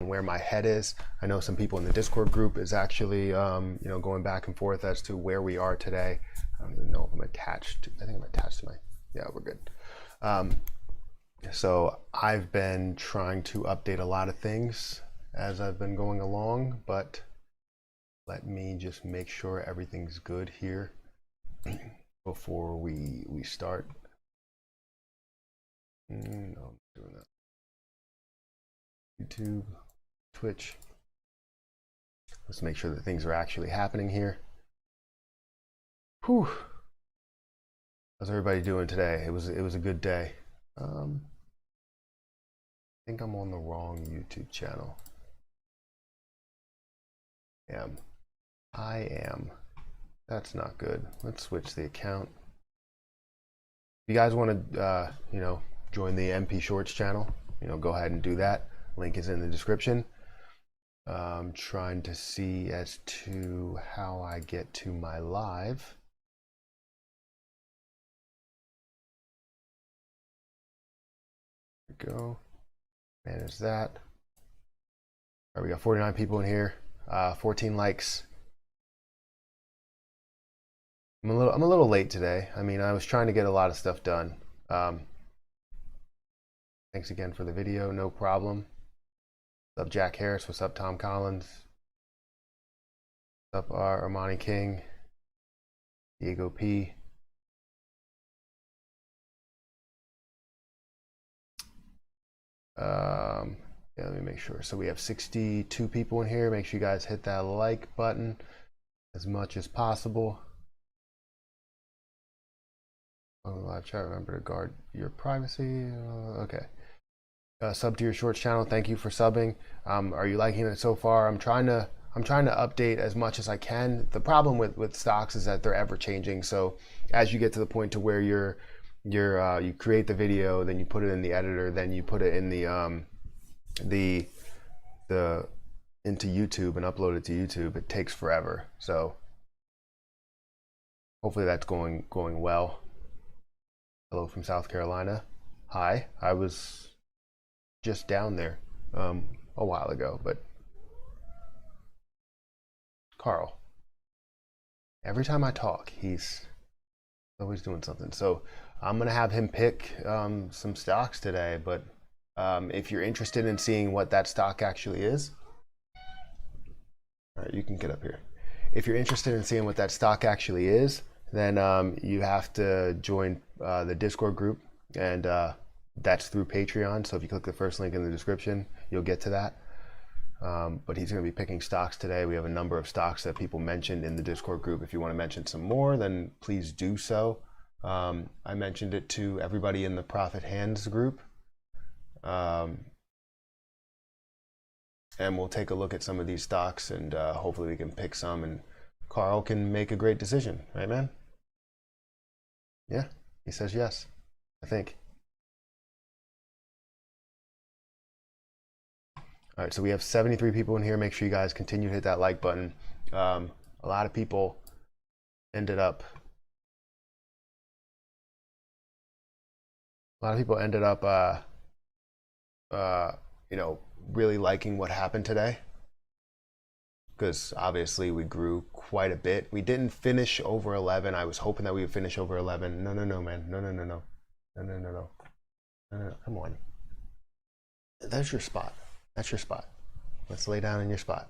where my head is. I know some people in the Discord group is actually, going back and forth as to where we are today. I don't even know if I'm attached. I think I'm attached to my, yeah, we're good. So I've been trying to update a lot of things as I've been going along, but let me just make sure everything's good here before we start. No, I'm doing that. YouTube, Twitch. Let's make sure that things are actually happening here. Whew. How's everybody doing today? It was a good day. I think I'm on the wrong YouTube channel. I am. That's not good. Let's switch the account. If you guys want to, join the MP Shorts channel, go ahead and do that. Link is in the description. I'm trying to see as to how I get to my live. There we go. Manage that. All right, we got 49 people in here, 14 likes. I'm a little late today. I mean, I was trying to get a lot of stuff done. Thanks again for the video. No problem. What's up, Jack Harris? What's up, Tom Collins? What's up, Armani King? Diego P. Yeah, let me make sure. So we have 62 people in here. Make sure you guys hit that like button as much as possible. Live chat, remember to guard your privacy. Okay. Sub to your shorts channel. Thank you for subbing. Are you liking it so far? I'm trying to update as much as I can. The problem with stocks is that they're ever changing. So as you get to the point to where you create the video, then you put it in the editor, then you put it in into YouTube and upload it to YouTube, it takes forever. So hopefully that's going well. Hello from South Carolina. Hi, I was just down there a while ago, but Carl, every time I talk, he's always doing something. So I'm gonna have him pick some stocks today, but if you're interested in seeing what that stock actually is, all right, you can get up here. If you're interested in seeing what that stock actually is, then you have to join the Discord group, and that's through Patreon. So if you click the first link in the description, you'll get to that. But he's going to be picking stocks today. We have a number of stocks that people mentioned in the Discord group. If you want to mention some more, then please do so. I mentioned it to everybody in the Profit Hands group. And we'll take a look at some of these stocks, and hopefully we can pick some, and Carl can make a great decision, right, man? Yeah, he says yes, I think. All right, so we have 73 people in here. Make sure you guys continue to hit that like button. A lot of people ended up really liking what happened today, because obviously we grew quite a bit. We didn't finish over 11. I was hoping that we would finish over 11. No, man. No. Come on. That's your spot. That's your spot. Let's lay down in your spot.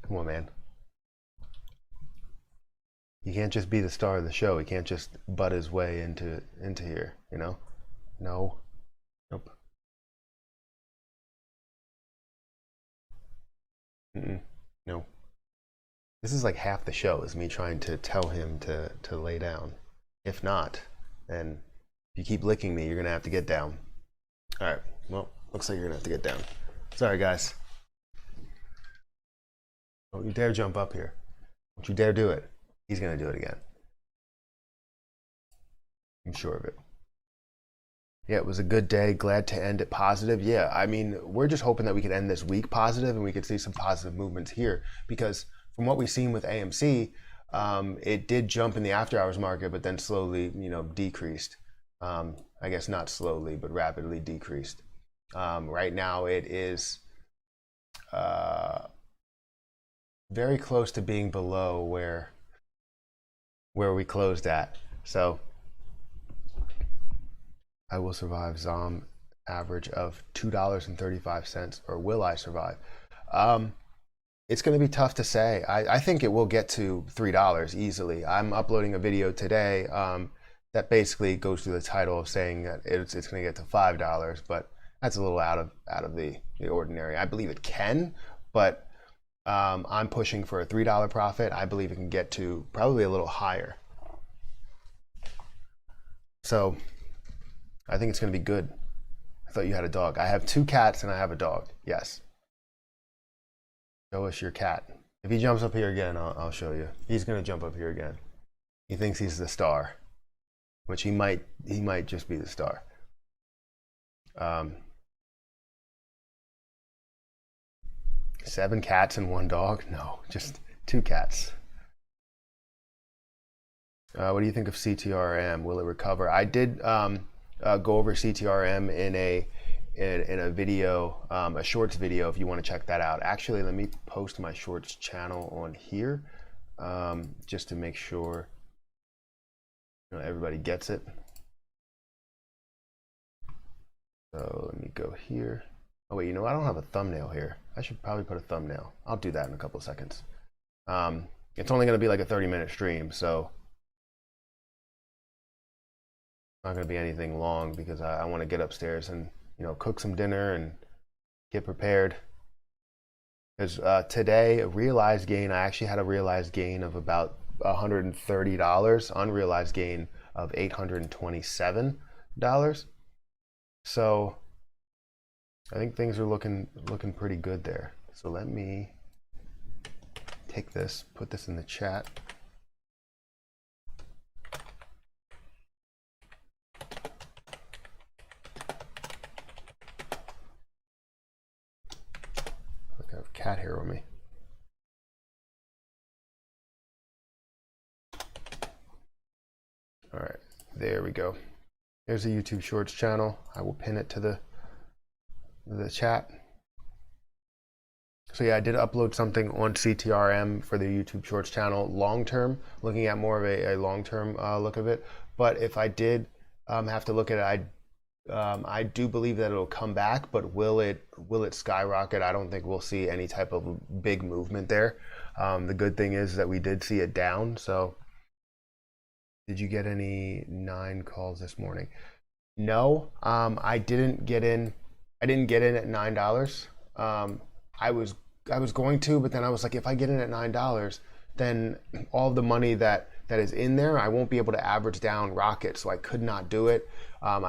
Come on, man. You can't just be the star of the show. He can't just butt his way into here, No. Nope. No. This is like half the show is me trying to tell him to lay down. If not, then if you keep licking me, you're gonna have to get down. All right, well, looks like you're gonna have to get down. Sorry, guys. Don't you dare jump up here. Don't you dare do it. He's gonna do it again. I'm sure of it. Yeah, it was a good day. Glad to end it positive. Yeah, I mean, we're just hoping that we could end this week positive and we could see some positive movements here, because from what we've seen with AMC, it did jump in the after hours market, but then slowly, decreased. I guess not slowly, but rapidly decreased. Right now it is very close to being below where we closed at. So I will survive ZOM average of $2.35, or will I survive? It's going to be tough to say. I think it will get to $3 easily. I'm uploading a video today that basically goes through the title of saying that it's going to get to $5, but that's a little out of the ordinary. I believe it can, but I'm pushing for a $3 profit. I believe it can get to probably a little higher. So I think it's going to be good. I thought you had a dog. I have 2 cats and I have a dog. Yes. Show us your cat. If he jumps up here again, I'll show you. He's going to jump up here again. He thinks he's the star, which he might just be the star. 7 cats and 1 dog? No, just 2 cats. What do you think of CTRM? Will it recover? I did go over CTRM in a video, a shorts video, if you want to check that out. Actually, let me post my shorts channel on here, just to make sure everybody gets it. So let me go here. Oh wait, I don't have a thumbnail here. I should probably put a thumbnail. I'll do that in a couple of seconds. It's only going to be like a 30-minute stream, so it's not going to be anything long, because I want to get upstairs and cook some dinner and get prepared. Because today, a realized gain, I actually had a realized gain of about $130, unrealized gain of $827. So I think things are looking pretty good there. So let me take this, put this in the chat. Look, I have a cat here with me. All right, there we go. Here's the YouTube Shorts channel. I will pin it to the chat. So yeah, I did upload something on CTRM for the YouTube Shorts channel long term, looking at more of a long term look of it. But if I did have to look at it, I do believe that it'll come back, but will it skyrocket? I don't think we'll see any type of big movement there. The good thing is that we did see it down. So did you get any 9 calls this morning? No, I didn't get in. I didn't get in at $9. I was going to, but then I was like, if I get in at $9, then all the money that is in there, I won't be able to average down rocket. So I could not do it. I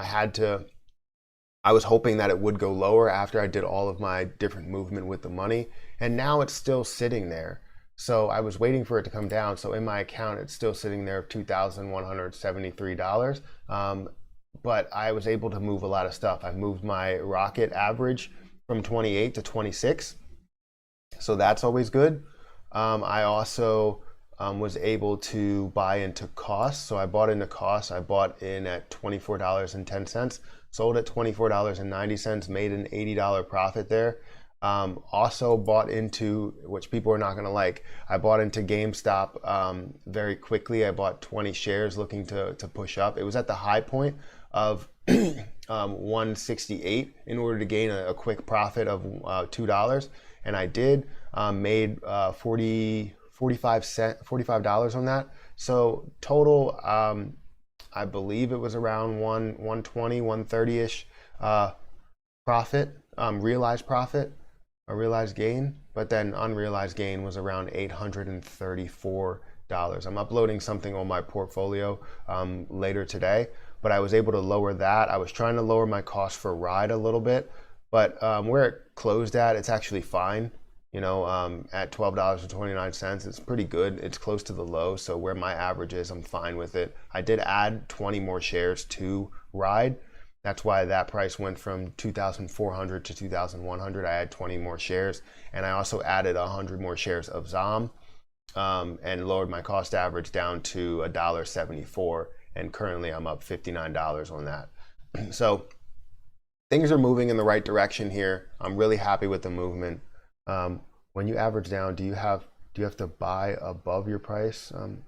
was hoping that it would go lower after I did all of my different movement with the money. And now it's still sitting there. So I was waiting for it to come down. So in my account, it's still sitting there, $2,173. But I was able to move a lot of stuff. I moved my rocket average from 28 to 26. So that's always good. I also was able to buy into cost. So I bought into cost. I bought in at $24.10, sold at $24.90, made an $80 profit there. Also bought into, which people are not going to like, I bought into GameStop very quickly. I bought 20 shares looking to push up. It was at the high point of 168 in order to gain a quick profit of $2. And I did, made $45 on that. So total, I believe it was around 120, 130-ish profit, realized profit. A realized gain, but then unrealized gain was around $834. I'm uploading something on my portfolio later today, but I was able to lower that. I was trying to lower my cost for ride a little bit, but where it closed at, it's actually fine. At $12.29, it's pretty good. It's close to the low, so where my average is, I'm fine with it. I did add 20 more shares to ride. That's why that price went from 2,400 to 2,100. I had 20 more shares, and I also added 100 more shares of ZOM, and lowered my cost average down to $1.74. And currently, I'm up $59 on that. So things are moving in the right direction here. I'm really happy with the movement. When you average down, do you have to buy above your price and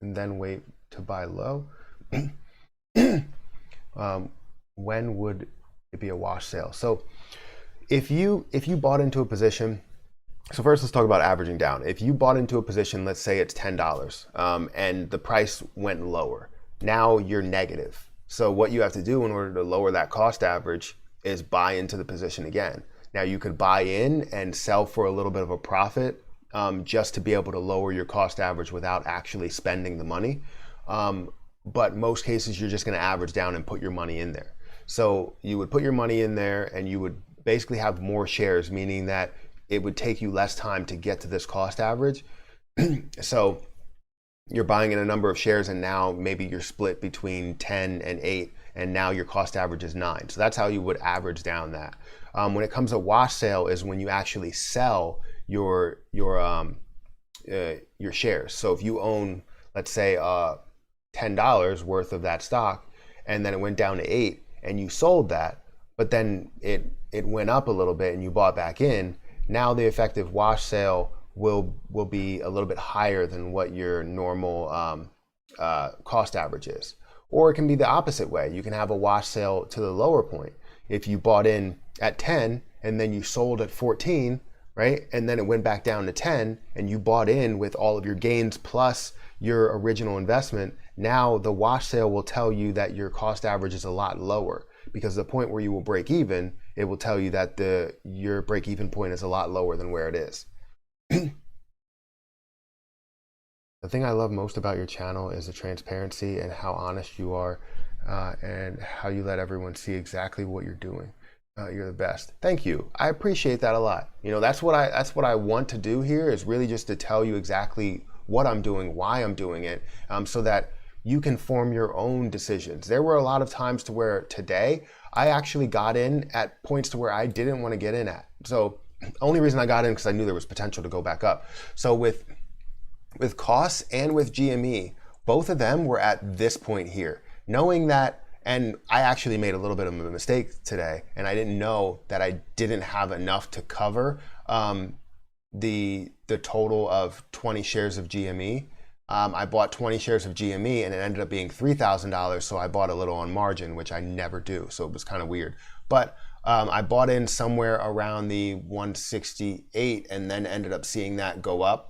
then wait to buy low? When would it be a wash sale? So if you bought into a position, so first let's talk about averaging down. If you bought into a position, let's say it's $10, and the price went lower, now you're negative. So what you have to do in order to lower that cost average is buy into the position again. Now you could buy in and sell for a little bit of a profit, just to be able to lower your cost average without actually spending the money. But most cases you're just going to average down and put your money in there. So you would put your money in there and you would basically have more shares, meaning that it would take you less time to get to this cost average. So you're buying in a number of shares and now maybe you're split between 10 and 8 and now your cost average is 9. So that's how you would average down that. When it comes to wash sale is when you actually sell your shares. So if you own, let's say, $10 worth of that stock and then it went down to 8 and you sold that, but then it went up a little bit and you bought back in, now the effective wash sale will be a little bit higher than what your normal cost average is. Or it can be the opposite way. You can have a wash sale to the lower point. If you bought in at 10 and then you sold at 14, right? And then it went back down to 10 and you bought in with all of your gains plus your original investment, now the wash sale will tell you that your cost average is a lot lower, because the point where you will break even, it will tell you that your break even point is a lot lower than where it is. The thing I love most about your channel is the transparency and how honest you are, and how you let everyone see exactly what you're doing. You're the best. Thank you. I appreciate that a lot. You know, that's what I want to do here, is really just to tell you exactly what I'm doing, why I'm doing it, so that you can form your own decisions. There were a lot of times to where today I actually got in at points to where I didn't want to get in at. So only reason I got in because I knew there was potential to go back up. So with costs and with GME, both of them were at this point here, knowing that. And I actually made a little bit of a mistake today, and I didn't know that I didn't have enough to cover the total of 20 shares of GME. I bought 20 shares of GME and it ended up being $3,000, so I bought a little on margin, which I never do, so it was kind of weird. But I bought in somewhere around the 168 and then ended up seeing that go up.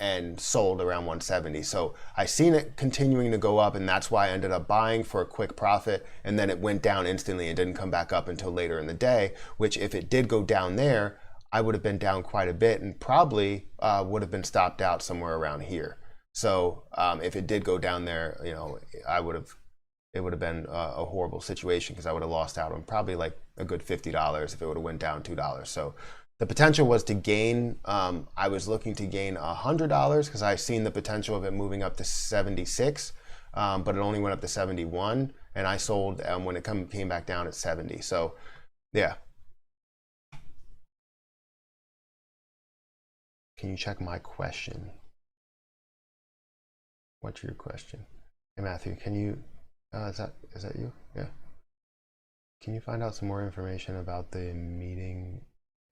And sold around 170. So I seen it continuing to go up, and that's why I ended up buying for a quick profit, and then it went down instantly and didn't come back up until later in the day, which if it did go down there, I would have been down quite a bit and probably would have been stopped out somewhere around here. So if it did go down there, you know, it would have been a horrible situation, because I would have lost out on probably like a good $50 if it would have went down $2. So the potential was to gain, I was looking to gain $100 because I seen the potential of it moving up to 76, but it only went up to 71, and I sold when it came back down at 70. So yeah. Can you check my question? What's your question? Hey Matthew, can you, is that you? Yeah. Can you find out some more information about the meeting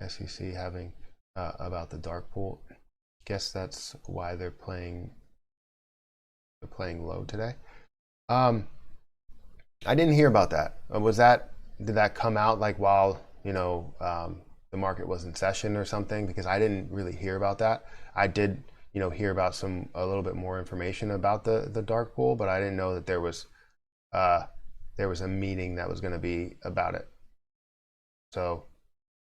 SEC having about the dark pool? Guess that's why they're playing low today. I didn't hear about that. Did that come out like while, you know, the market was in session or something? Because I didn't really hear about that. I did, you know, hear about a little bit more information about the dark pool, but I didn't know that there was a meeting that was going to be about it. So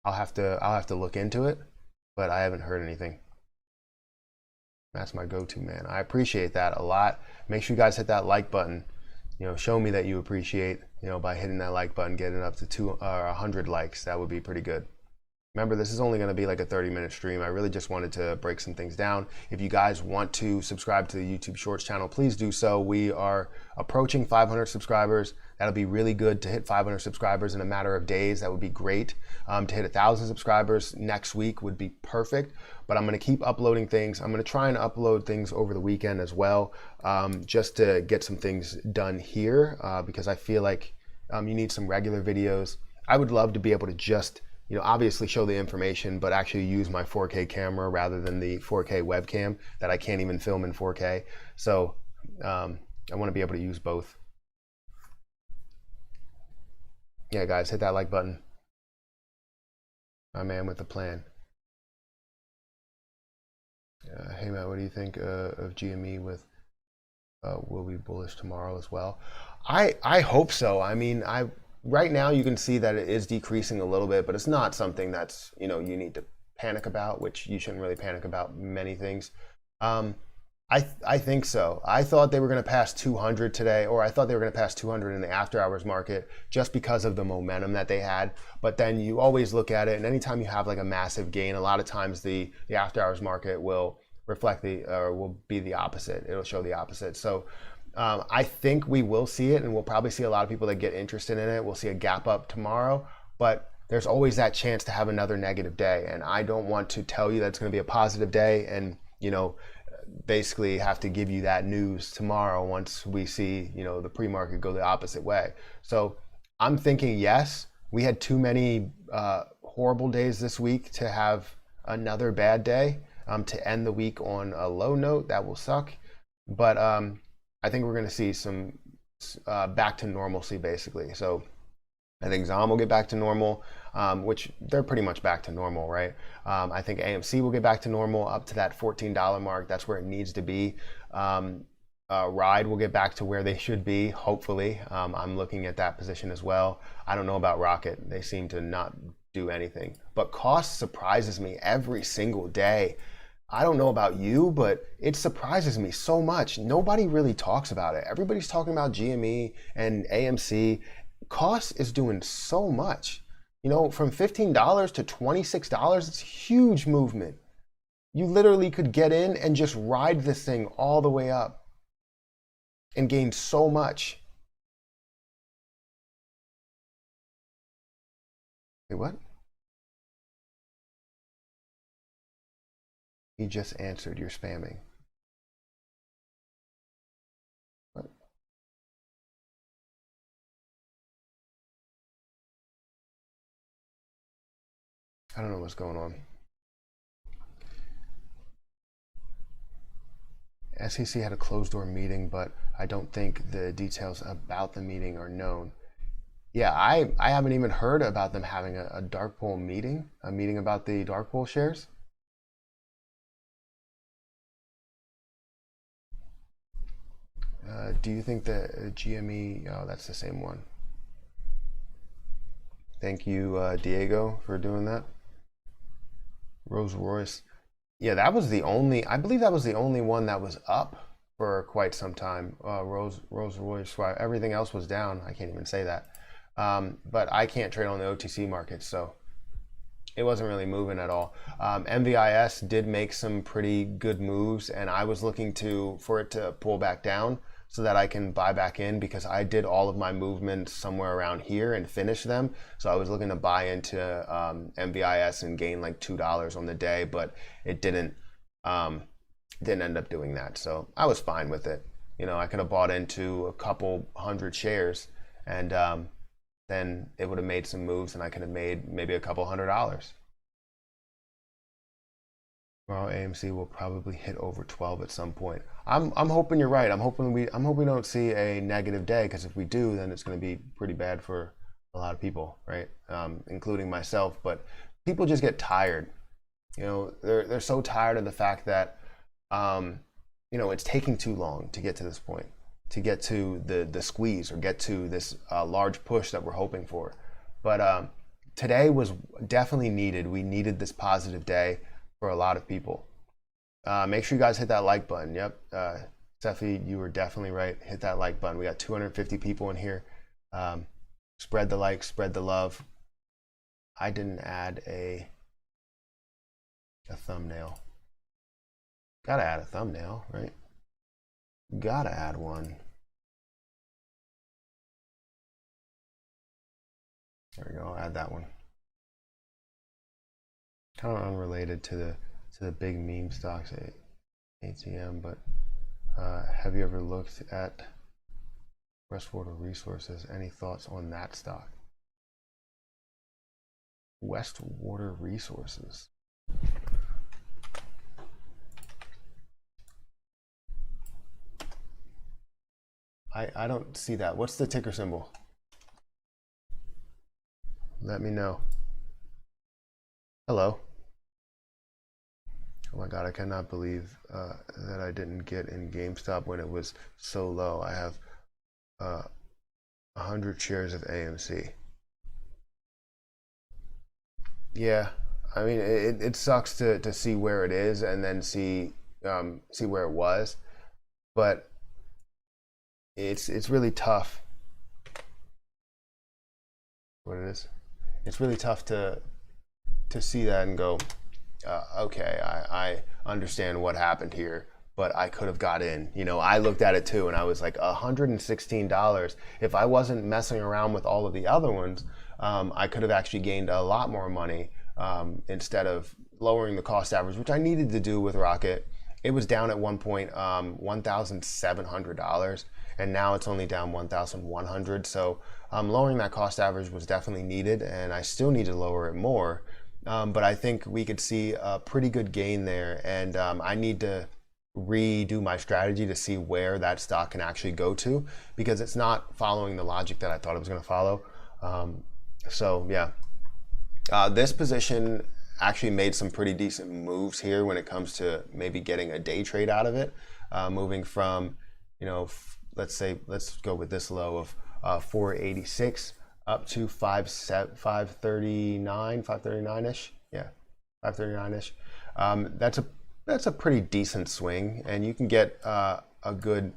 I'll have to look into it, but I haven't heard anything. That's my go-to, man. I appreciate that a lot. Make sure you guys hit that like button. You know, show me that you appreciate, you know, by hitting that like button, getting up to 100 likes. That would be pretty good. Remember, this is only going to be like a 30-minute stream. I really just wanted to break some things down. If you guys want to subscribe to the YouTube Shorts channel, please do so. We are approaching 500 subscribers. That'll be really good to hit 500 subscribers in a matter of days. That would be great. To hit 1,000 subscribers next week would be perfect. But I'm going to keep uploading things. I'm going to try and upload things over the weekend as well, just to get some things done here, because I feel like you need some regular videos. I would love to be able to just obviously show the information, but actually use my 4K camera rather than the 4K webcam that I can't even film in 4K. So I want to be able to use both. Yeah, guys, hit that like button. My man with the plan. Hey, Matt, what do you think of GME with will be bullish tomorrow as well? I hope so. I mean, right now you can see that it is decreasing a little bit, but it's not something that's, you need to panic about, which you shouldn't really panic about many things. I think so. I thought they were going to pass 200 today, or I thought they were going to pass 200 in the after hours market just because of the momentum that they had. But then you always look at it, and anytime you have like a massive gain, a lot of times the after hours market will reflect will be the opposite. It'll show the opposite. So I think we will see it, and we'll probably see a lot of people that get interested in it. We'll see a gap up tomorrow, but there's always that chance to have another negative day. And I don't want to tell you that it's going to be a positive day and, basically have to give you that news tomorrow once we see, the pre-market go the opposite way. So I'm thinking, yes, we had too many horrible days this week to have another bad day, to end the week on a low note. That will suck. But I think we're going to see some back to normalcy, basically. So I think ZOM will get back to normal, which they're pretty much back to normal, right? I think AMC will get back to normal up to that $14 mark. That's where it needs to be. Ride will get back to where they should be, hopefully. I'm looking at that position as well. I don't know about Rocket. They seem to not do anything. But cost surprises me every single day. I don't know about you, but it surprises me so much. Nobody really talks about it. Everybody's talking about GME and AMC. Cost is doing so much. From $15 to $26, it's a huge movement. You literally could get in and just ride this thing all the way up and gain so much. Wait, what? He just answered, you're spamming. What? I don't know what's going on. SEC had a closed door meeting, but I don't think the details about the meeting are known. Yeah, I haven't even heard about them having a dark pool meeting, a meeting about the dark pool shares. Do you think that GME, oh, that's the same one. Thank you, Diego, for doing that. Rolls Royce. Yeah, that was the only, I believe that was the only one that was up for quite some time. Rolls Royce, everything else was down. I can't even say that. But I can't trade on the OTC market, so it wasn't really moving at all. MVIS did make some pretty good moves, and I was looking for it to pull back down so that I can buy back in, because I did all of my movements somewhere around here and finish them. So I was looking to buy into MVIS and gain like $2 on the day, but it didn't end up doing that. So I was fine with it. I could have bought into a couple hundred shares, and then it would have made some moves, and I could have made maybe a couple $100. Well, AMC will probably hit over 12 at some point. I'm hoping you're right. I'm hoping we don't see a negative day, because if we do, then it's going to be pretty bad for a lot of people, right? Including myself. But people just get tired. They're so tired of the fact that it's taking too long to get to this point, to get to the squeeze, or get to this large push that we're hoping for. But today was definitely needed. We needed this positive day for a lot of people. Make sure you guys hit that like button. Yep, Steffi, you were definitely right. Hit that like button. We got 250 people in here. Spread the like, spread the love. I didn't add a thumbnail. Gotta add a thumbnail, right? Gotta add one. There we go. I'll add that one. Kind of unrelated to the big meme stocks at ATM, but have you ever looked at Westwater Resources? Any thoughts on that stock? Westwater Resources. I don't see that. What's the ticker symbol? Let me know. Hello. Oh my God, I cannot believe that I didn't get in GameStop when it was so low. I have 100 shares of AMC. Yeah, I mean, it sucks to see where it is and then see where it was, but it's really tough. What it is? It's really tough to see that and go, okay, I understand what happened here, but I could have got in. You know, I looked at it too, and I was like, $116. If I wasn't messing around with all of the other ones, I could have actually gained a lot more money instead of lowering the cost average, which I needed to do with Rocket. It was down at one point $1,700, and now it's only down $1,100. So lowering that cost average was definitely needed, and I still need to lower it more. But I think we could see a pretty good gain there, and I need to redo my strategy to see where that stock can actually go to, because it's not following the logic that I thought it was going to follow. So yeah, this position actually made some pretty decent moves here when it comes to maybe getting a day trade out of it, moving from, you know, let's go with this low of 486 up to 539-ish. Yeah, 539-ish. That's a pretty decent swing, and you can get a good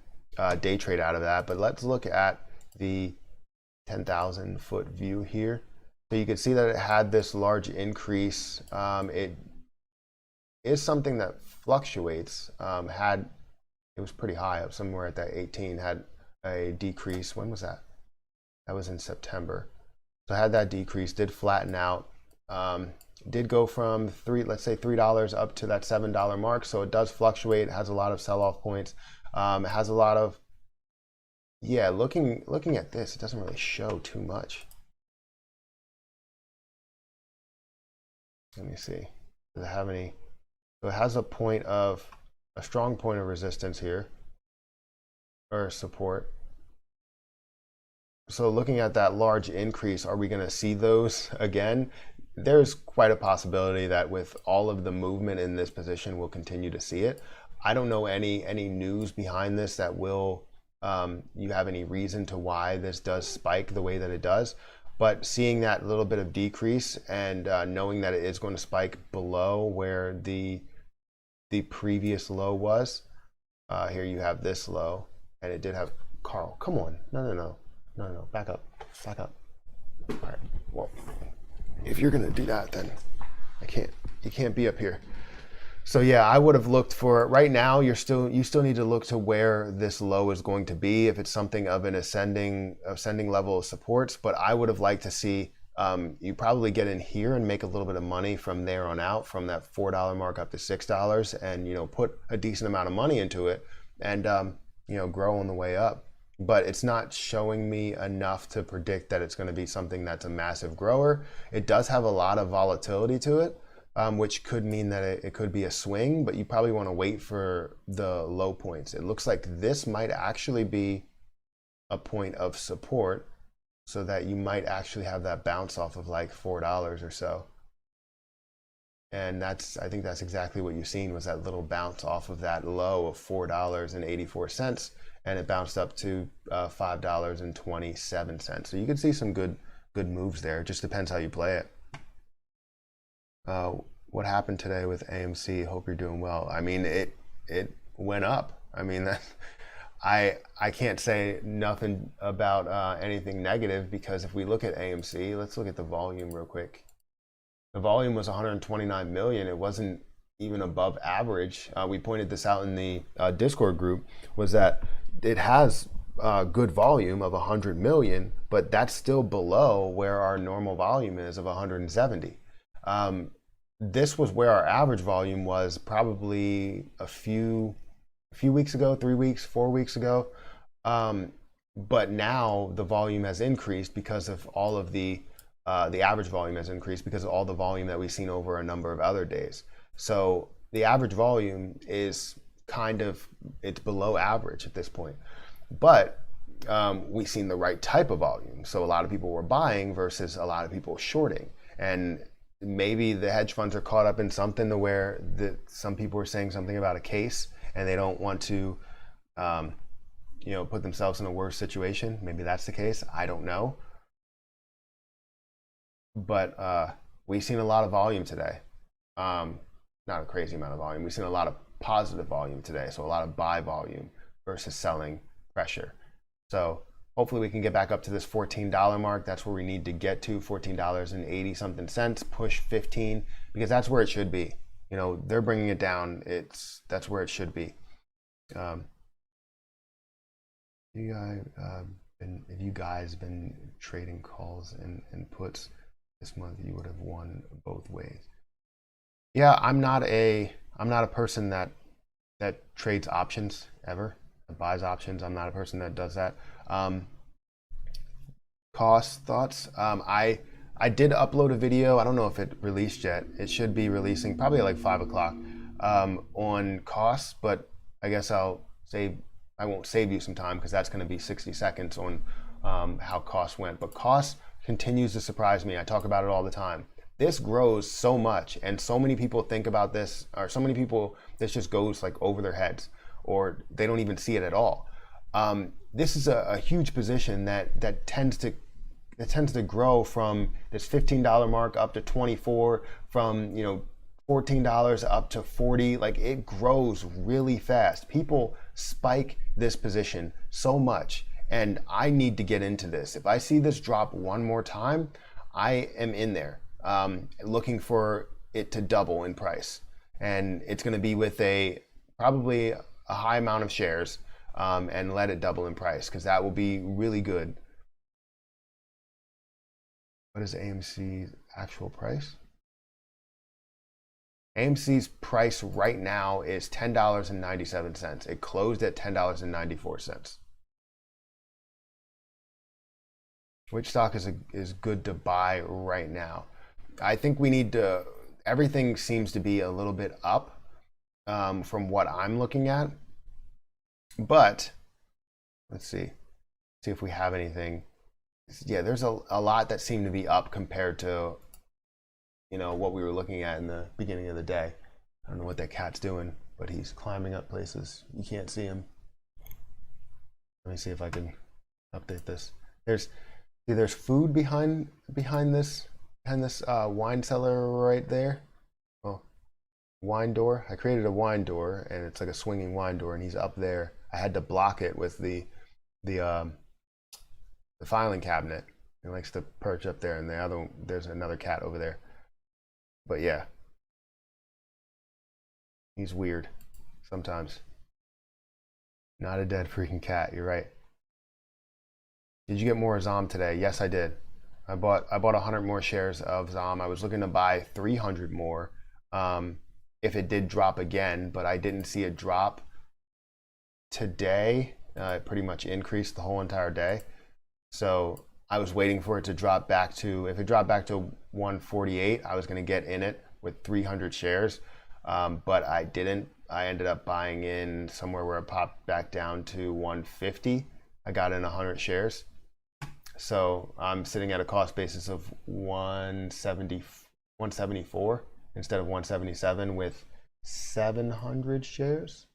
day trade out of that. But let's look at the 10,000 foot view here. So you can see that it had this large increase. It is something that fluctuates. It was pretty high up somewhere at that 18. Had a decrease. When was that? That was in September. So had that decrease, did flatten out, did go from let's say $3 up to that $7 mark. So it does fluctuate. It has a lot of sell-off points. It has a lot of, yeah, looking at this, it doesn't really show too much. Let me see. Does it have any? So it has a strong point of resistance here, or support. So looking at that large increase, are we going to see those again? There's quite a possibility that with all of the movement in this position, we'll continue to see it. I don't know any news behind this that will, you have any reason to why this does spike the way that it does. But seeing that little bit of decrease and knowing that it is going to spike below where the previous low was, here you have this low, and it did have, Carl, come on, no, back up. All right, well, if you're gonna do that, then you can't be up here. So yeah, I would have looked for, right now, you still need to look to where this low is going to be, if it's something of an ascending level of supports. But I would have liked to see you probably get in here and make a little bit of money from there on out, from that $4 mark up to $6, and, you know, put a decent amount of money into it, and you know, grow on the way up. But it's not showing me enough to predict that it's going to be something that's a massive grower. It does have a lot of volatility to it, which could mean that it could be a swing, but you probably want to wait for the low points. It looks like this might actually be a point of support, so that you might actually have that bounce off of like $4 or so. And I think that's exactly what you've seen, was that little bounce off of that low of $4.84, and it bounced up to $5.27. So you can see some good moves there. It just depends how you play it. What happened today with AMC? Hope you're doing well. I mean, it went up. I mean, I can't say nothing about anything negative, because if we look at AMC, let's look at the volume real quick. The volume was 129 million. It wasn't even above average. We pointed this out in the Discord group, was that it has good volume of 100 million, but that's still below where our normal volume is of 170. This was where our average volume was probably a few weeks ago, 3 weeks, 4 weeks ago. But now the volume has increased because of all of the the average volume has increased because of all the volume that we've seen over a number of other days. So the average volume is it's below average at this point. But we've seen the right type of volume. So a lot of people were buying versus a lot of people shorting. And maybe the hedge funds are caught up in something to where some people are saying something about a case and they don't want to put themselves in a worse situation. Maybe that's the case. I don't know. But we've seen a lot of volume today. Not a crazy amount of volume. We've seen a lot of positive volume today. So a lot of buy volume versus selling pressure. So hopefully we can get back up to this $14 mark. That's where we need to get to, $14.80 something cents, push 15, because that's where it should be. They're bringing it down. That's where it should be. If you guys been trading calls and puts this month, you would have won both ways. Yeah, I'm not a person that trades options ever. That buys options. I'm not a person that does that. Cost thoughts. I did upload a video. I don't know if it released yet. It should be releasing probably at like 5 o'clock on costs, but I guess I won't save you some time because that's going to be 60 seconds on how costs went. But costs continues to surprise me. I talk about it all the time. This grows so much, and so many people think about this, or so many people, this just goes like over their heads, or they don't even see it at all. This is a huge position that tends to grow from this $15 mark up to 24, from $14 up to 40. Like, it grows really fast. People spike this position so much, and I need to get into this. If I see this drop one more time, I am in there, looking for it to double in price, and it's going to be with probably a high amount of shares, and let it double in price, because that will be really good. What is AMC's actual price? AMC's price right now is $10.97. It closed at $10.94. Which stock is good to buy right now? I think we need to, everything seems to be a little bit up from what I'm looking at. But let's see if we have anything. Yeah, there's a lot that seem to be up compared to what we were looking at in the beginning of the day. I don't know what that cat's doing, but he's climbing up places. You can't see him. Let me see if I can update this. There's food behind this wine cellar right there. Oh, wine door. I created a wine door, and it's like a swinging wine door, and he's up there. I had to block it with the filing cabinet. He likes to perch up there, and there's another cat over there. But yeah, he's weird sometimes. Not a dead freaking cat. You're right. Did you get more ZOM today? Yes, I did. I bought 100 more shares of ZOM. I was looking to buy 300 more if it did drop again, but I didn't see a drop today. It pretty much increased the whole entire day. So I was waiting for it to drop back to, if it dropped back to 148, I was going to get in it with 300 shares, but I didn't. I ended up buying in somewhere where it popped back down to 150. I got in 100 shares. So I'm sitting at a cost basis of 174 instead of 177 with 700 shares.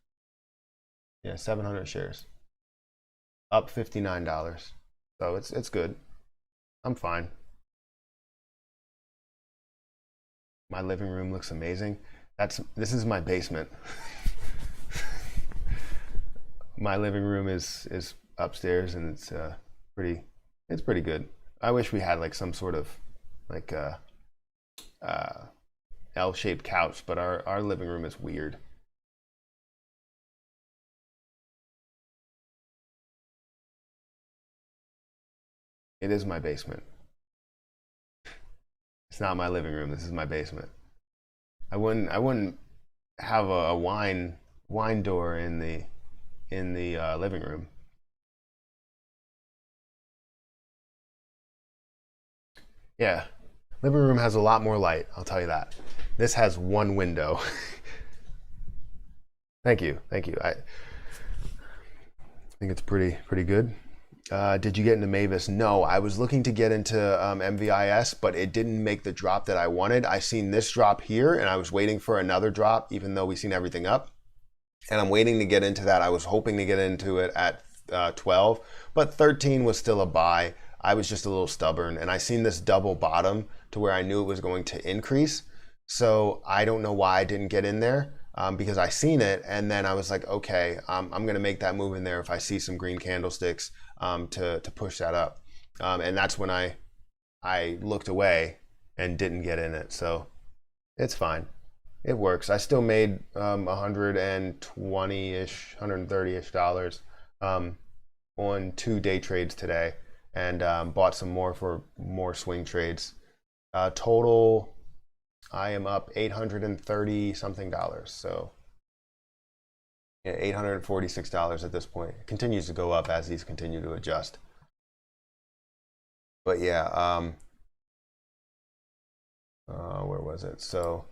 Yeah, 700 shares. Up $59. So it's good. I'm fine. My living room looks amazing. This is my basement. My living room is upstairs, and it's pretty good. I wish we had like some sort of like L-shaped couch, but our living room is weird. It is my basement. It's not my living room. This is my basement. I wouldn't have a wine door in the living room. Yeah, living room has a lot more light, I'll tell you that. This has one window. Thank you, thank you. I think it's pretty good. Did you get into Mavis? No, I was looking to get into MVIS, but it didn't make the drop that I wanted. I seen this drop here, and I was waiting for another drop, even though we seen everything up. And I'm waiting to get into that. I was hoping to get into it at 12, but 13 was still a buy. I was just a little stubborn, and I seen this double bottom to where I knew it was going to increase. So I don't know why I didn't get in there. Because I seen it, and then I was like, okay, I'm gonna make that move in there if I see some green candlesticks to push that up, and that's when I looked away and didn't get in it. So it's fine, it works. I still made 120-ish, $130-ish on 2 day trades today, and bought some more for more swing trades. Total, I am up $830 something. So yeah, $846 at this point. It continues to go up as these continue to adjust. But yeah, where was it? So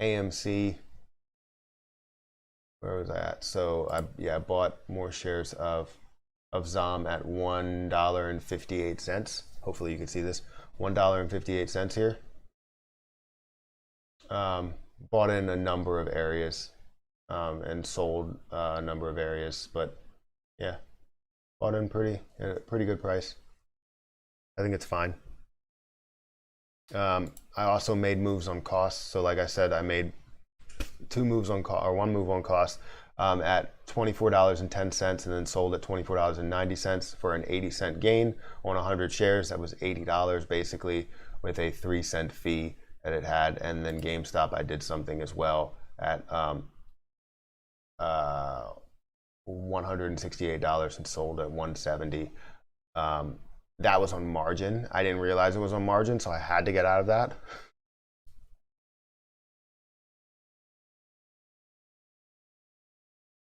AMC, where was I at? So I bought more shares of ZOM at $1.58. Hopefully you can see this, $1.58 here. Bought in a number of areas and sold a number of areas, but yeah, bought in at a pretty good price. I think it's fine. I also made moves on costs. So like I said, I made 2 moves on cost, or 1 move on cost at $24.10, and then sold at $24.90 for an 80-cent gain on 100 shares. That was $80 basically, with a 3-cent fee that it had. And then GameStop, I did something as well at $168 and sold at $170. That was on margin. I didn't realize it was on margin, so I had to get out of that.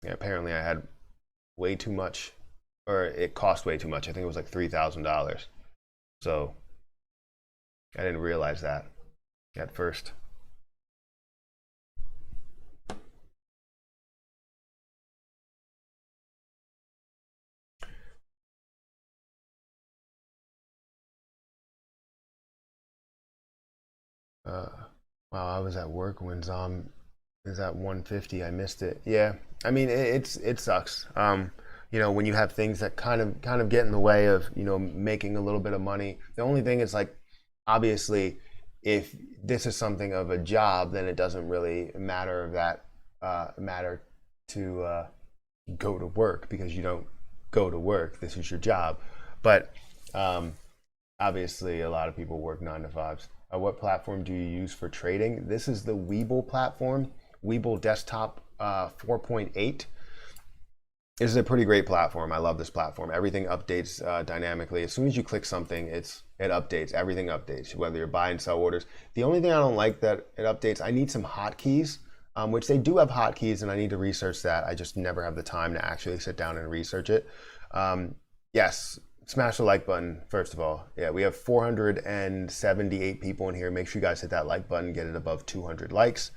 Yeah, apparently I had way too much, or it cost way too much. I think it was like $3,000. So I didn't realize that at first. Wow, I was at work when ZOM is at 150. I missed it. Yeah, I mean it sucks. You know, when you have things that kind of get in the way of, you know, making a little bit of money. The only thing is, like, obviously, if this is something of a job, then it doesn't really matter to go to work, because you don't go to work. This is your job. But obviously, a lot of people work 9 to 5s. What platform do you use for trading? This is the Webull platform, Webull Desktop 4.8. This is a pretty great platform. I love this platform. Everything updates dynamically. As soon as you click something, it updates. Everything updates, whether you're buying, sell orders. The only thing I don't like that it updates, I need some hotkeys, which they do have hotkeys, and I need to research that. I just never have the time to actually sit down and research it. Yes, smash the like button, first of all. Yeah, we have 478 people in here. Make sure you guys hit that like button, get it above 200 likes.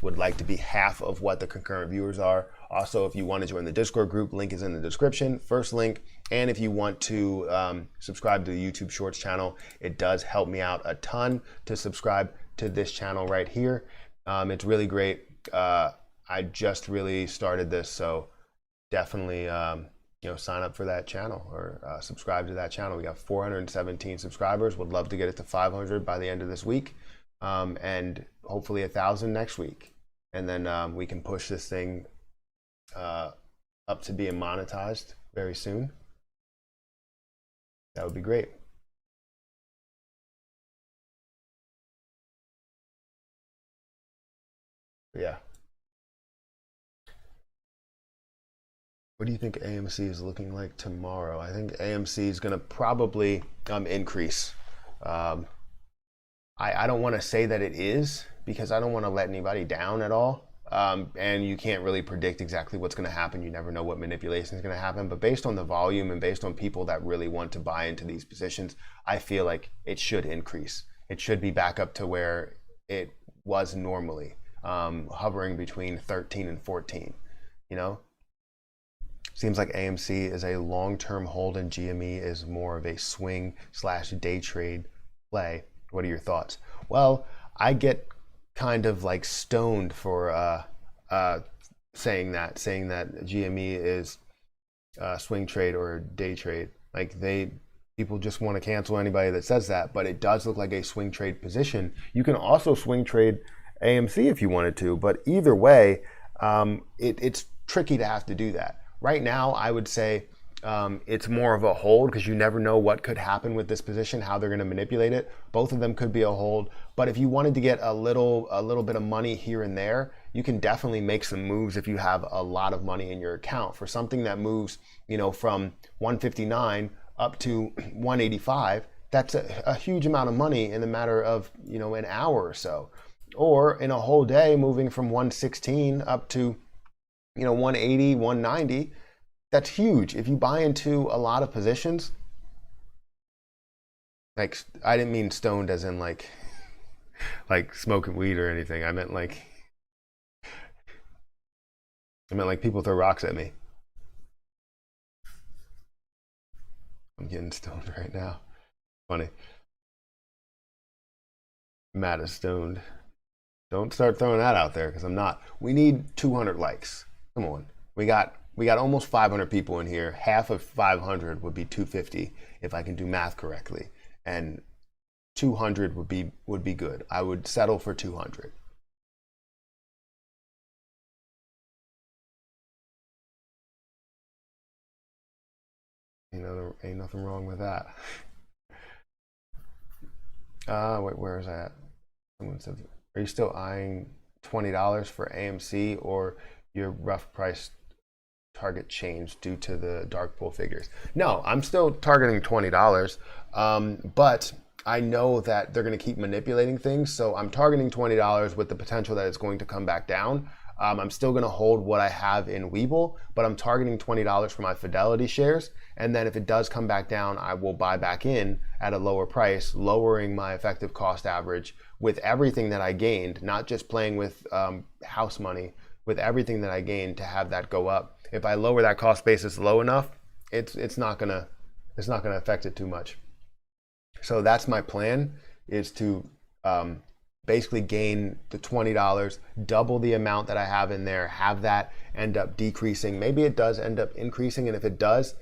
Would like to be half of what the concurrent viewers are. Also, if you want to join the Discord group, link is in the description, first link. And if you want to subscribe to the YouTube Shorts channel, it does help me out a ton to subscribe to this channel right here. It's really great. I just really started this, so definitely sign up for that channel, or subscribe to that channel. We got 417 subscribers. Would love to get it to 500 by the end of this week, and hopefully 1,000 next week. And then we can push this thing up to being monetized very soon. That would be great. But yeah. What do you think AMC is looking like tomorrow? I think AMC is going to probably increase. I don't want to say that it is, because I don't want to let anybody down at all. and you can't really predict exactly what's going to happen. You never know what manipulation is going to happen. But based on the volume and based on people that really want to buy into these positions, I feel like it should increase. It should be back up to where it was normally, hovering between 13 and 14. You know, seems like AMC is a long-term hold and GME is more of a swing/day trade play. What are your thoughts? Well, I get kind of like stoned for saying that GME is swing trade or day trade. Like people just want to cancel anybody that says that, but it does look like a swing trade position. You can also swing trade AMC if you wanted to, but either way, it's tricky to have to do that. Right now, I would say it's more of a hold because you never know what could happen with this position, how they're going to manipulate it. Both of them could be a hold, but if you wanted to get a little bit of money here and there, you can definitely make some moves if you have a lot of money in your account for something that moves, from 159 up to 185. That's a huge amount of money in the matter of an hour or so, or in a whole day moving from 116 up to 180, 190. That's huge. If you buy into a lot of positions, like I didn't mean stoned as in like smoking weed or anything. I meant like people throw rocks at me. I'm getting stoned right now. Funny. Matt is stoned. Don't start throwing that out there because I'm not. We need 200 likes. Come on. We got almost 500 people in here. Half of 500 would be 250 if I can do math correctly, and 200 would be good. I would settle for 200. There ain't nothing wrong with that. Wait, where is that? Someone said, are you still eyeing $20 for AMC, or your rough price target changed due to the dark pool figures? No, I'm still targeting $20, but I know that they're going to keep manipulating things, so I'm targeting $20 with the potential that it's going to come back down. I'm still going to hold what I have in Webull, but I'm targeting $20 for my Fidelity shares, and then if it does come back down, I will buy back in at a lower price, lowering my effective cost average with everything that I gained, not just playing with house money, with everything that I gained to have that go up. If I lower that cost basis low enough, it's not gonna affect it too much. So that's my plan, is to basically gain the $20, double the amount that I have in there, have that end up decreasing. Maybe it does end up increasing, and if it does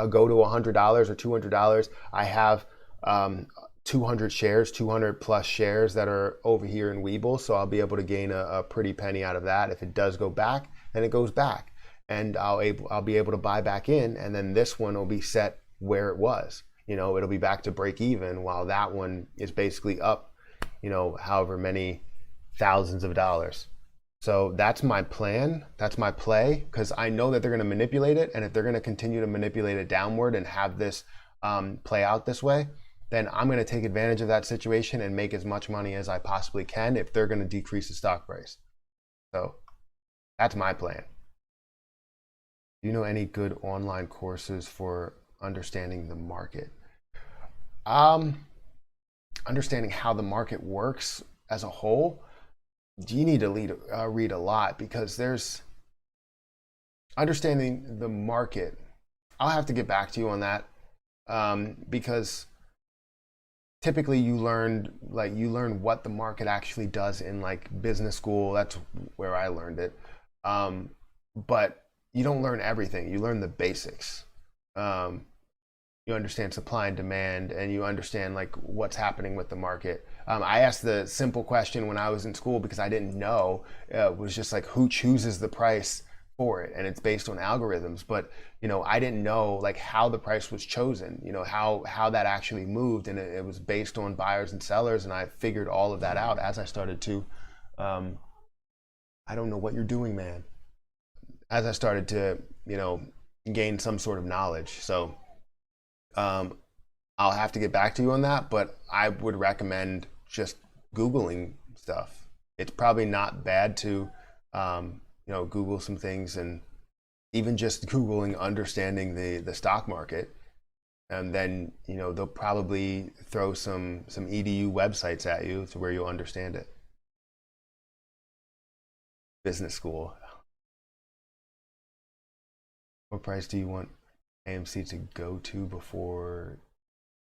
go to $100 or $200, I have 200 shares, 200 plus shares that are over here in Webull, so I'll be able to gain a pretty penny out of that. If it does go back, then it goes back, and I'll be able to buy back in, and then this one will be set where it was. It'll be back to break even, while that one is basically up, however many thousands of dollars. So that's my plan. That's my play, because I know that they're going to manipulate it, and if they're going to continue to manipulate it downward and have this play out this way, then I'm going to take advantage of that situation and make as much money as I possibly can if they're going to decrease the stock price. So that's my plan. Do you know any good online courses for understanding the market? Understanding how the market works as a whole, you need to read a lot, because there's understanding the market. I'll have to get back to you on that, because typically you learn what the market actually does in like business school. That's where I learned it, but you don't learn everything. You learn the basics. You understand supply and demand, and you understand like what's happening with the market. I asked the simple question when I was in school because I didn't know. It was just like, who chooses the price for it? And it's based on algorithms, but I didn't know like how the price was chosen, how that actually moved, and it was based on buyers and sellers, and I figured all of that out as I started to I don't know what you're doing, man. As I started to gain some sort of knowledge. So I'll have to get back to you on that, but I would recommend just Googling stuff. It's probably not bad to Google some things, and even just Googling understanding the stock market. And then, they'll probably throw some edu websites at you to where you'll understand it. Business school. What price do you want AMC to go to before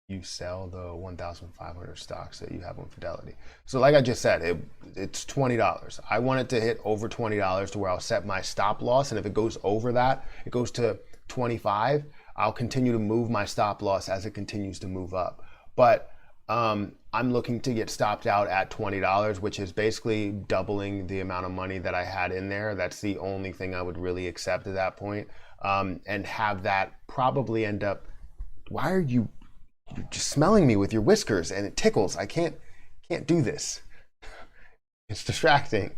you sell the 1,500 stocks that you have on Fidelity? So like I just said, it's $20. I want it to hit over $20 to where I'll set my stop loss. And if it goes over that, it goes to 25, I'll continue to move my stop loss as it continues to move up. But I'm looking to get stopped out at $20, which is basically doubling the amount of money that I had in there. That's the only thing I would really accept at that point. And have that probably end up, why are you're just smelling me with your whiskers and it tickles. I can't do this. It's distracting.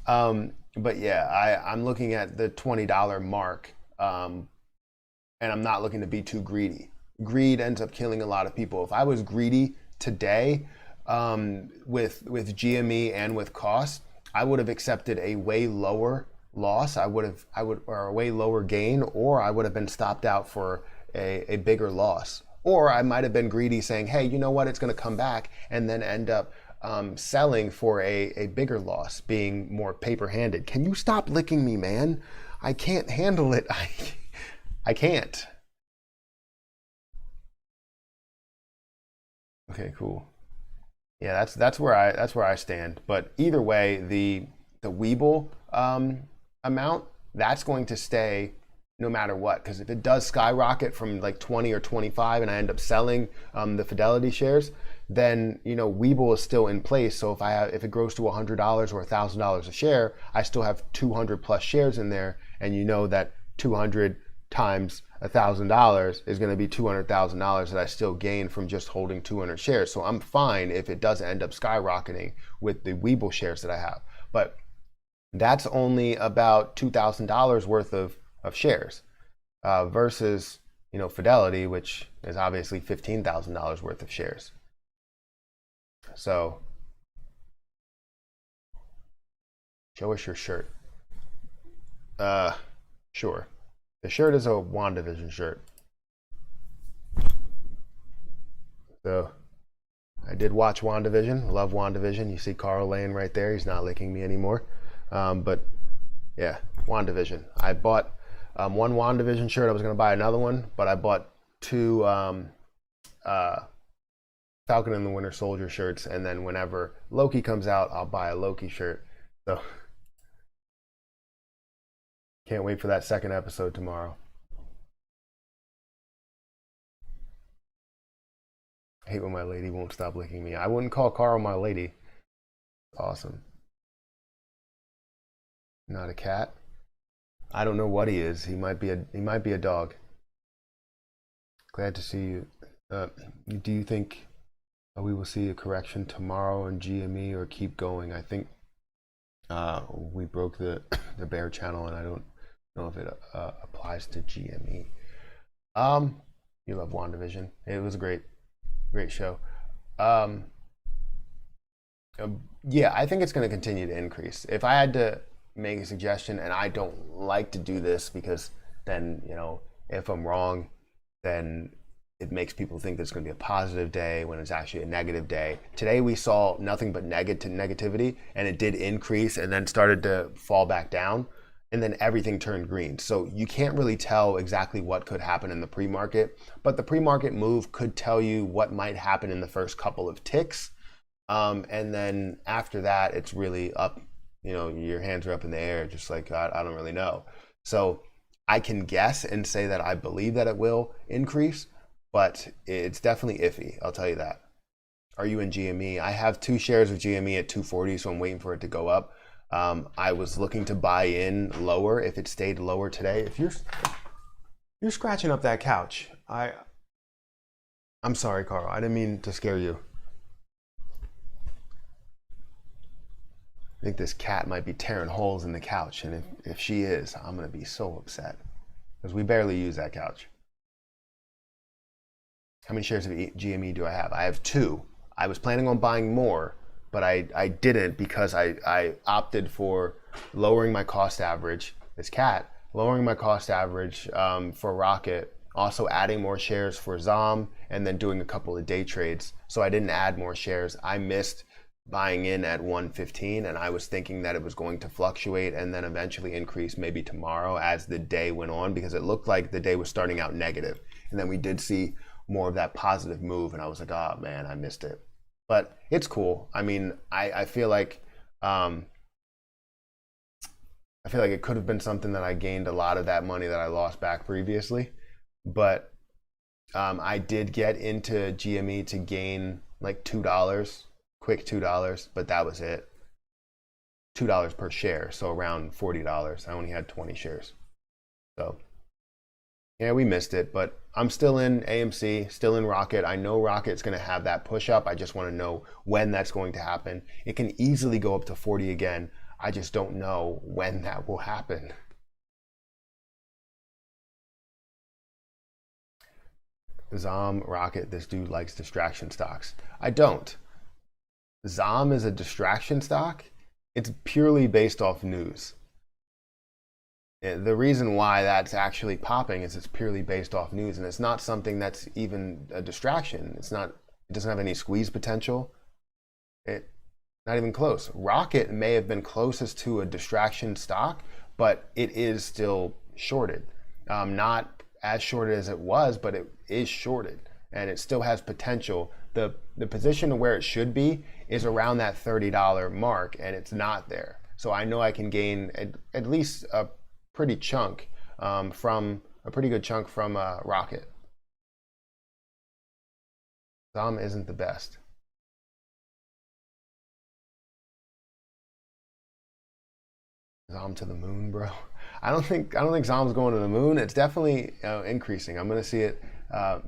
But yeah, I'm looking at the $20 mark, and I'm not looking to be too greedy. Greed ends up killing a lot of people. If I was greedy today, with GME and with cost, I would have accepted a way lower loss. Or a way lower gain, or I would have been stopped out for a bigger loss. Or I might have been greedy saying, hey, you know what, it's going to come back, and then end up selling for a bigger loss, being more paper-handed. Can you stop licking me, man? I can't handle it. I can't. Okay, cool. Yeah, that's where I stand. But either way, the Webull amount, that's going to stay no matter what, because if it does skyrocket from like 20 or 25 and I end up selling the Fidelity shares, then Webull is still in place. So if it grows to $100 or $1,000 a share, I still have 200 plus shares in there, and that 200 times $1,000 is going to be $200,000 that I still gain from just holding 200 shares. So I'm fine if it does end up skyrocketing with the Webull shares that I have, but that's only about $2,000 worth of shares, versus Fidelity, which is obviously $15,000 worth of shares. So show us your shirt. Sure. The shirt is a WandaVision shirt. So I did watch WandaVision. Love WandaVision. You see Carl laying right there. He's not licking me anymore. But yeah, WandaVision. I bought one WandaVision shirt. I was going to buy another one, but I bought two Falcon and the Winter Soldier shirts. And then whenever Loki comes out, I'll buy a Loki shirt. So can't wait for that second episode tomorrow. I hate when my lady won't stop licking me. I wouldn't call Carl my lady. Awesome. Not a cat. I don't know what he is. He might be a dog. Glad to see you. Do you think we will see a correction tomorrow in GME or keep going? I think we broke the bear channel, and I don't know if it applies to GME. You love WandaVision. It was a great show. Yeah, I think it's going to continue to increase. If I had to make a suggestion, and I don't like to do this because then, if I'm wrong, then it makes people think there's going to be a positive day when it's actually a negative day. Today we saw nothing but negativity, and it did increase and then started to fall back down, and then everything turned green. So you can't really tell exactly what could happen in the pre-market, but the pre-market move could tell you what might happen in the first couple of ticks. And then after that, it's really up, your hands are up in the air, just like, I don't really know. So I can guess and say that I believe that it will increase, but it's definitely iffy, I'll tell you that. Are you in GME? I have 2 shares of GME at 240, so I'm waiting for it to go up. I was looking to buy in lower if it stayed lower today. If you're scratching up that couch, I'm sorry, Carl. I didn't mean to scare you. I think this cat might be tearing holes in the couch, and if she is, I'm gonna be so upset because we barely use that couch. How many shares of GME do I have? I have 2. I was planning on buying more, but I didn't because I opted for lowering my cost average, this cat, lowering my cost average for Rocket, also adding more shares for ZOM, and then doing a couple of day trades. So I didn't add more shares. I missed buying in at 115, and I was thinking that it was going to fluctuate and then eventually increase maybe tomorrow as the day went on, because it looked like the day was starting out negative. And then we did see more of that positive move, and I was like, oh man, I missed it. But it's cool. I mean, I feel like it could have been something that I gained a lot of that money that I lost back previously. But I did get into GME to gain like $2, quick $2, but that was it. $2 per share, so around $40. I only had 20 shares. So yeah, we missed it, but I'm still in AMC, still in Rocket. I know Rocket's going to have that push up. I just want to know when that's going to happen. It can easily go up to 40 again. I just don't know when that will happen. ZOM, Rocket, this dude likes distraction stocks. I don't. ZOM is a distraction stock. It's purely based off news. The reason why that's actually popping is it's purely based off news, and it's not something that's even a distraction. It's not, it doesn't have any squeeze potential. Not even close. Rocket may have been closest to a distraction stock, but it is still shorted. Not as shorted as it was, but it is shorted, and it still has potential. The position of where it should be is around that $30 mark, and it's not there. So I know I can gain at least a pretty chunk from a pretty good chunk from Rocket. ZOM isn't the best. ZOM to the moon, bro. I don't think ZOM's going to the moon. It's definitely increasing. I'm gonna see it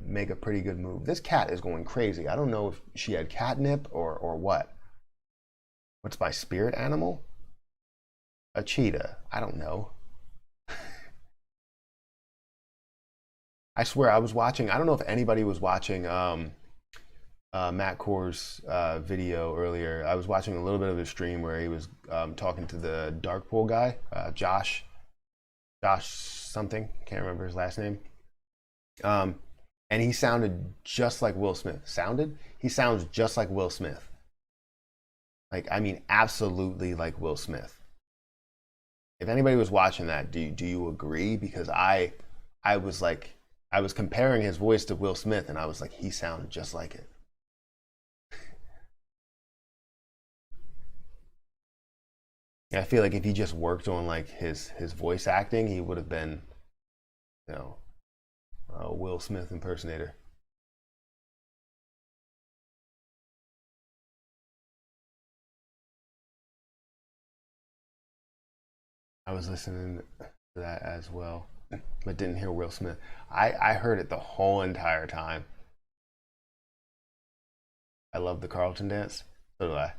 make a pretty good move. This cat is going crazy. I don't know if she had catnip or what. What's my spirit animal? A cheetah. I don't know. I swear I was watching, I don't know if anybody was watching Matt Core's video earlier. I was watching a little bit of his stream where he was talking to the dark pool guy, Josh something, can't remember his last name. And he sounded just like Will Smith. He sounds just like Will Smith. Like, I mean, absolutely like Will Smith. If anybody was watching that, do you agree? Because I was like, I was comparing his voice to Will Smith, and I was like, he sounded just like it. I feel like if he just worked on like his voice acting, he would have been, you know, a Will Smith impersonator. I was listening to that as well, but didn't hear Will Smith. I heard it the whole entire time. I love the Carlton dance. So do I.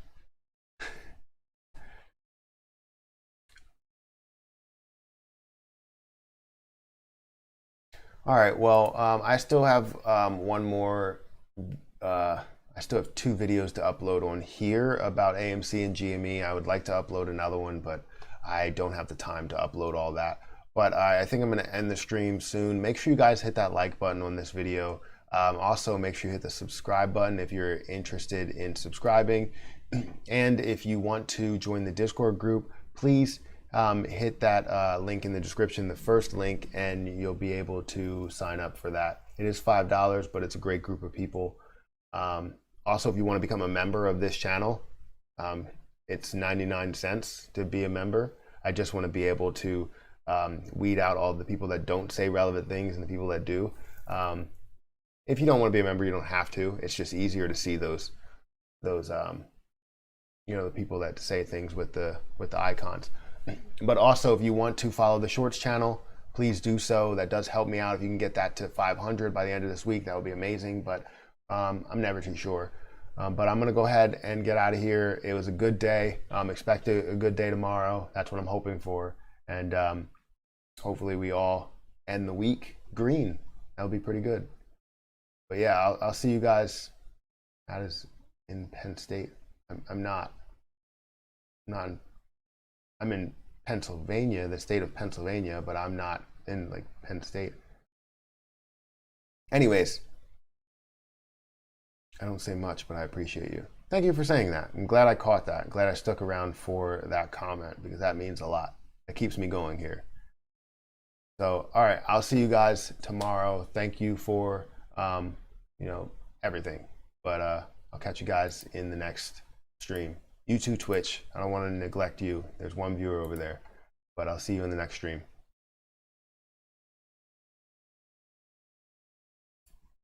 All right, well, I still have one more, I still have 2 videos to upload on here about AMC and GME. I would like to upload another one, but I don't have the time to upload all that. But I think I'm gonna end the stream soon. Make sure you guys hit that like button on this video. Also, make sure you hit the subscribe button if you're interested in subscribing. And if you want to join the Discord group, please hit that link in the description, the first link, and you'll be able to sign up for that. It is $5, but it's a great group of people. Also, if you want to become a member of this channel, it's 99 cents to be a member. I just want to be able to weed out all the people that don't say relevant things and the people that do. If you don't want to be a member, you don't have to. It's just easier to see those you know, the people that say things with the icons. But also, if you want to follow the Shorts channel, please do so. That does help me out. If you can get that to 500 by the end of this week, that would be amazing. But I'm never too sure. But I'm gonna go ahead and get out of here. It was a good day. Expect a good day tomorrow. That's what I'm hoping for. And hopefully we all end the week green. That'll be pretty good. But yeah, I'll see you guys. That is in Penn State. I'm not, I'm in Pennsylvania, the state of Pennsylvania, but I'm not in like Penn State. Anyways, I don't say much, but I appreciate you. Thank you for saying that. I'm glad I caught that. I'm glad I stuck around for that comment because that means a lot. It keeps me going here. So, all right, I'll see you guys tomorrow. Thank you for, everything. But I'll catch you guys in the next stream. YouTube, Twitch. I don't want to neglect you. There's one viewer over there, but I'll see you in the next stream.